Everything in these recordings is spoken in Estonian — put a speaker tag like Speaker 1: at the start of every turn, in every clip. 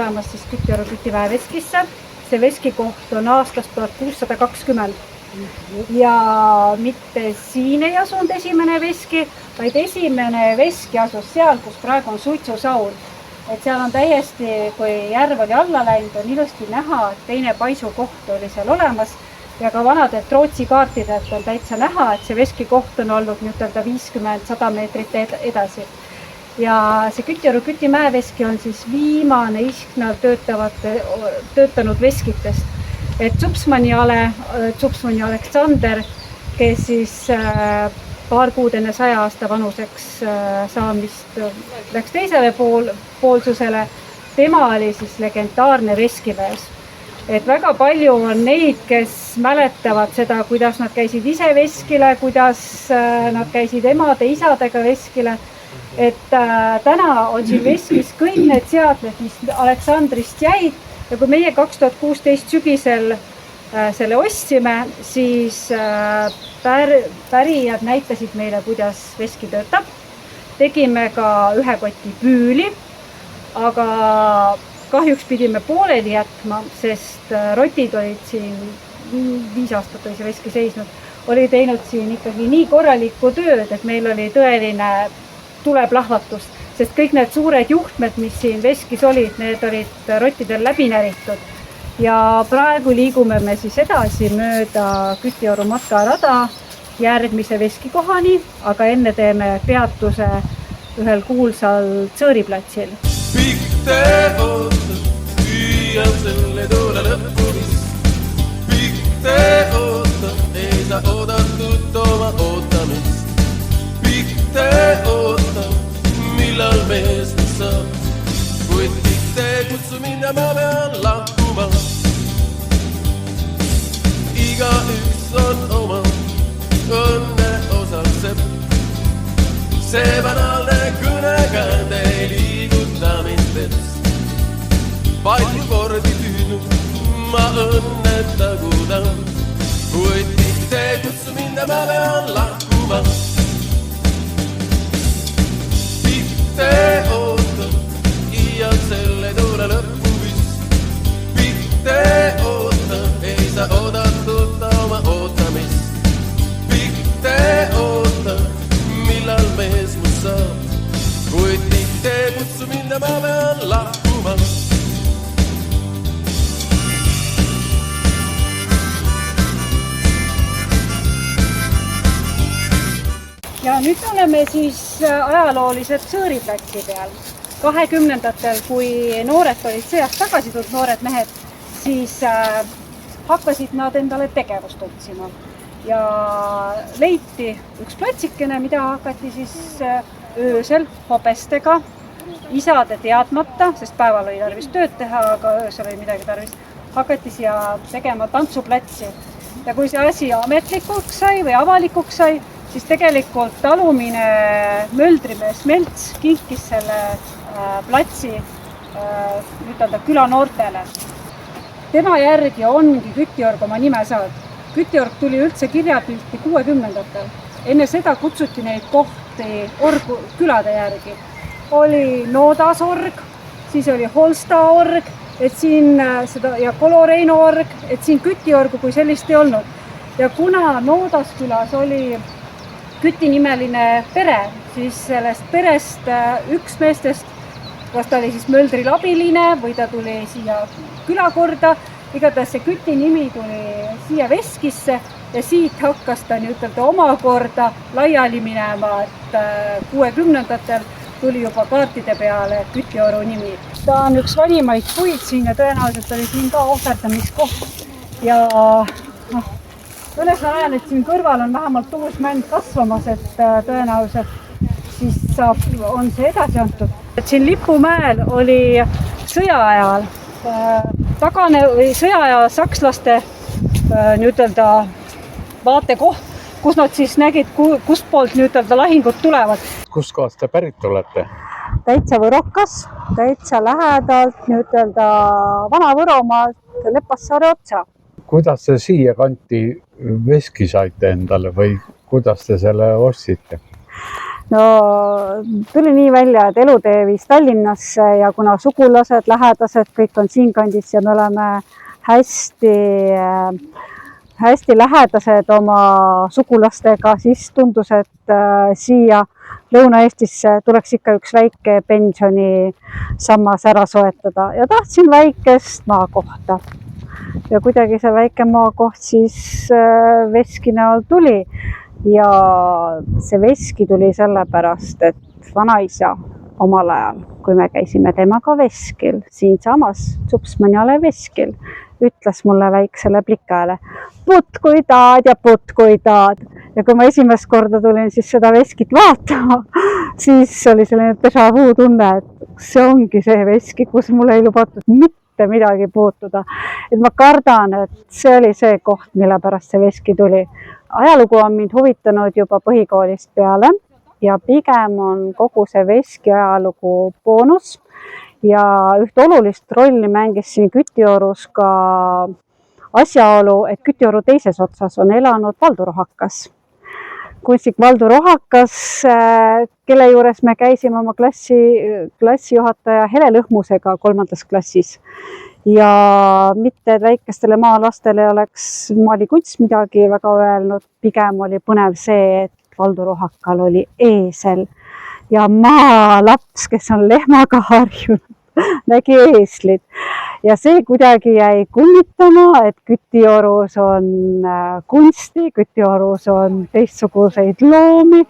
Speaker 1: tulemas siis Kütioru Kütimäe veskisse. See veskikoht on aastast 1620 ja mitte siin ei asunud esimene veski, vaid esimene veski asus seal, kus praegu on suitsusaun. Et seal on täiesti, kui järv oli alla läinud, on ilusti näha, et teine paisukoht oli seal olemas ja ka vanadelt Rootsi kaartidelt on täitsa näha, et see veskikoht on olnud nüüd-öelda 50-100 meetrit edasi. Ja see Kütioru Kütimäe veski on siis viimane Isknal töötanud veskitest. Et Zupsmanni Aleksander, kes siis paar kuud enne 100 aasta vanuseks saamist läks teisele poolsusele, tema oli siis legendaarne veskimees. Et väga palju on neid, kes mäletavad seda, kuidas nad käisid ise veskile, kuidas nad käisid emade-isadega veskile. Et täna on siin veskis kõik need seadmed, mis Aleksandrist jäid ja kui meie 2016 sügisel selle ostsime, siis pärijad näitasid meile, kuidas veski töötab. Tegime ka ühe koti püüli, aga kahjuks pidime pooleli jätma, sest rotid olid siin 5 aastat oli see veski seisnud, oli teinud siin ikkagi nii korralikku tööd, et meil oli tõeline tuleplahvatus, sest kõik need suured juhtmed, mis siin veskis olid, need olid rottidel läbi näritud. Ja praegu liigume me siis edasi mööda Kütioru matkarada järgmise veskikohani, aga enne teeme peatuse ühel kuulsal Tsõõriplatsil.
Speaker 2: Pikte oota, püüan selle toole lõppu vist. Pikte oota, ei saa oodatud oma ootamist. Pikte oota, millal mees saab. Kuid pikte kutsu minna, ma pean lahkuma. Iga üks on oma õnne osalseb. See banaalne kõnekänd ei liiguta mind teist. Palju kordi tüünud, ma õnnetagudan. Kuid pikte kutsu minna, ma pean lahkuma. Pikte oota, iial selle toole lõppu vist. Pikte oota, ei saa oodatud oma ootamist. Pikte oota, millal mees mu saab. Kuid pikte kutsu minna, ma pean lahkuma.
Speaker 1: Ja nüüd oleme siis ajaloolised Tsõõriplatsi peal. 20-ndatel, kui noored olid sõjast tagasi tulnud noored mehed, siis hakkasid nad endale tegevust otsima. Ja leiti üks platsikene, mida hakati siis öösel hobestega, isade teadmata, sest päeval oli tarvis tööd teha, aga öösel oli midagi tarvis, hakati siia tegema tantsuplatsi. Ja kui see asi ametlikuks sai või avalikuks sai, siis tegelikult talumine möldrimees Melts kinkis selle platsi küla noortele. Tema järgi ongi Kütiorg oma nime saanud. Kütiorg tuli üldse kirjapilti 60-ndatel. Enne seda kutsuti neid kohti külade järgi. Oli Noodas org, siis oli Holsta org, ja Koloreino org, et siin Kütiorgu kui sellist ei olnud. Ja kuna Noodas külas oli Küti-nimeline pere, siis sellest perest üks meestest, kas ta oli siis möldril abiline või ta tuli siia külakorda, igatahes see Küti nimi tuli siia veskisse ja siit hakkas ta ütelda omakorda laiali minema, et 60-ndatel tuli juba kaartide peale Kütioru nimi. Ta on üks vanimaid puid siin ja tõenäoliselt oli siin ka ohverdamiskoht ja õnnes ma näen, et siin kõrval on vähemalt uus mänd kasvamas, et tõenäoliselt siis on see edasi antud. Et siin Lipumäel oli sõjaajal sõjaaja sakslaste vaatekoht, kus nad siis nägid, kust poolt lahingud tulevad.
Speaker 3: Kust kohast te pärit olete?
Speaker 1: Täitsa Võrokas, täitsa lähedalt Vana-Võromaalt Lepassaare otsa.
Speaker 3: Kuidas te siia kanti veski saite endale või kuidas te selle ostsite?
Speaker 1: no tuli nii välja, et elutee viis Tallinnasse ja kuna sugulased, lähedased, kõik on siinkandis ja me oleme hästi lähedased oma sugulastega, siis tundus, et siia Lõuna-Eestisse tuleks ikka üks väike pensionisammas ära soetada ja tahtsin väikest maakohta. Ja kuidagi see väike maakoht siis Veski näol tuli ja see Veski tuli sellepärast, et vanaisa omal ajal, kui me käisime temaga Veskil, siinsamas Supsmanjale Veskil, ütles mulle väiksele plikale, putt kui taad ja putt kui taad. Ja kui ma esimest korda tulin siis seda Veskit vaatama, siis oli selline déjà vu tunne, et see ongi see Veski, kus mul ei lubatud mitte midagi puutuda. Et ma kardan, et see oli see koht, mille pärast see Veski tuli. Ajalugu on mind huvitanud juba põhikoolist peale ja pigem on kogu see Veski ajalugu boonus. Ja üht olulist rolli mängis siin Kütiorus ka asjaolu, et Kütioru teises otsas on elanud Valdo Rohakas. Kunstnik Valdo Rohakas, kelle juures me käisime oma klassijuhataja Hele Lõhmusega 3. klassis. Ja mitte väikestele maalastele oleks maalikunst midagi väga öelnud, pigem oli põnev see, et Valdo Rohakal oli eesel ja maalaps, kes on lehmaga harjunud, nägi eeslit. Ja see kuidagi jäi kummitama, et Kütiorus on kunsti, Kütiorus on teistsuguseid loomi.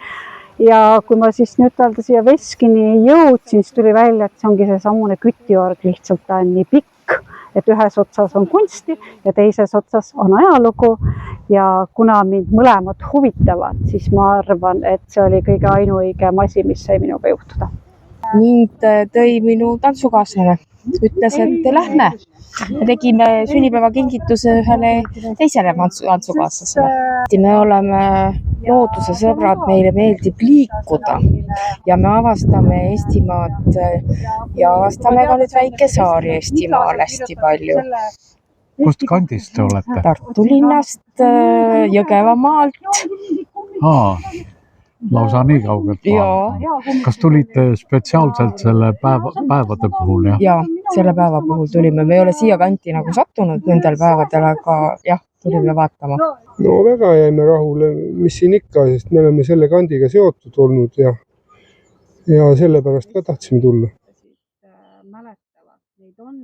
Speaker 1: Ja kui ma siis nüüd siia Veskini jõudsin, siis tuli välja, et see ongi see samune Kütiorg, lihtsalt ta on nii pikk, et ühes otsas on kunsti ja teises otsas on ajalugu. Ja kuna mind mõlemad huvitavad, siis ma arvan, et see oli kõige ainuõigem asi, mis sai minuga juhtuda.
Speaker 4: Mind tõi minu tantsukaaslane, ütles, et lähme. Me tegime sünnipäevakingituse ühele teisele tantsukaaslasele. Me oleme looduse sõbrad, meile meeldib liikuda ja me avastame Eestimaad ja avastame ka nüüd väikesaari Eestimaal hästi palju.
Speaker 3: Kust kandist te olete?
Speaker 4: Tartu linnast, Jõgevamaalt.
Speaker 3: Lausa nii kaugelt maalt. Kas tulite spetsiaalselt selle päevade puhul?
Speaker 4: Ja, selle päeva puhul tulime. Me ei ole siia kanti nagu sattunud nendel päevadel, aga jah, tulime vaatama.
Speaker 5: No väga jäime rahule, mis siin ikka, sest me oleme selle kandiga seotud olnud ja sellepärast ka tahtsime tulla.
Speaker 1: Mäletavad, neid on